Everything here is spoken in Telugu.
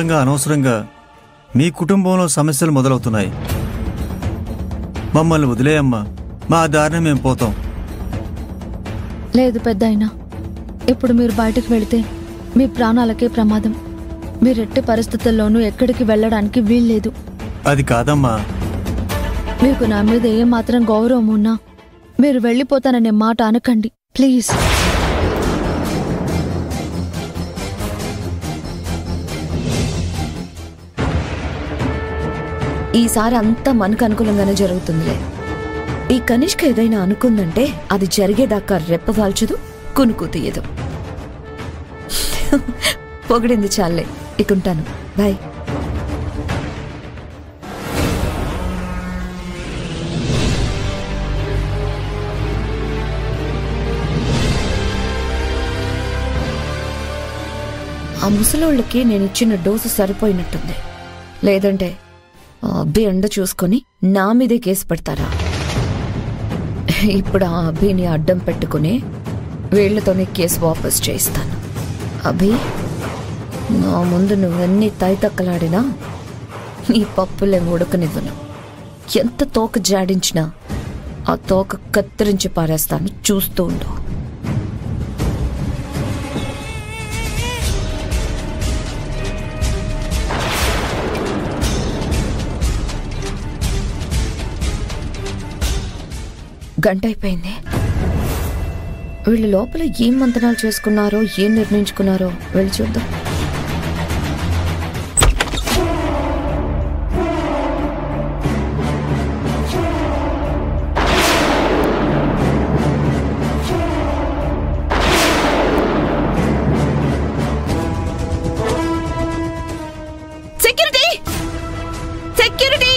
అనవసరంగా మీ కుటుంబంలో సమస్యలు మొదలవుతున్నాయి. మమ్మల్ని వదిలేయమ్మా, మా దారిని మేము పోతాం. లేదు పెద్దాయనా, ఇప్పుడు మీరు బయటకు వెళితే మీ ప్రాణాలకే ప్రమాదం. మీరెట్టి పరిస్థితుల్లోనూ ఎక్కడికి వెళ్ళడానికి వీల్లేదు. అది కాదమ్మా. మీకు నా మీద ఏమాత్రం గౌరవం ఉన్నా మీరు వెళ్ళిపోతాననే మాట అనకండి ప్లీజ్. ఈసారి అంతా మనకు అనుకూలంగానే జరుగుతుందిలే. ఈ కనిష్క ఏదైనా అనుకుందంటే అది జరిగేదాకా రెప్పవాల్చదు, కునుకు తీయదు. పొగిడింది చాలే, ఇకుంటాను. బాయ్. ఆ ముసలోళ్ళకి నేనిచ్చిన డోసు సరిపోయినట్టుంది. లేదంటే అబ్బి ఎండ చూసుకొని నా మీదే కేసు పెడతారా? ఇప్పుడు ఆ అభిని అడ్డం పెట్టుకుని వీళ్లతోనే కేసు వాపస్ చేయిస్తాను. అభి, నా ముందు నువ్వెన్ని తైతక్కలాడినా నీ పప్పులే ఉడకనివ్వను. ఎంత తోక జాడించినా ఆ తోక కత్తిరించి పారేస్తాను, చూస్తూ ఉండు. గంట అయిపోయింది. వీళ్ళు లోపల ఏం మంతనాలు చేసుకున్నారో, ఏం నిర్ణయించుకున్నారో వెళ్ళి చూద్దాం. సెక్యూరిటీ! సెక్యూరిటీ!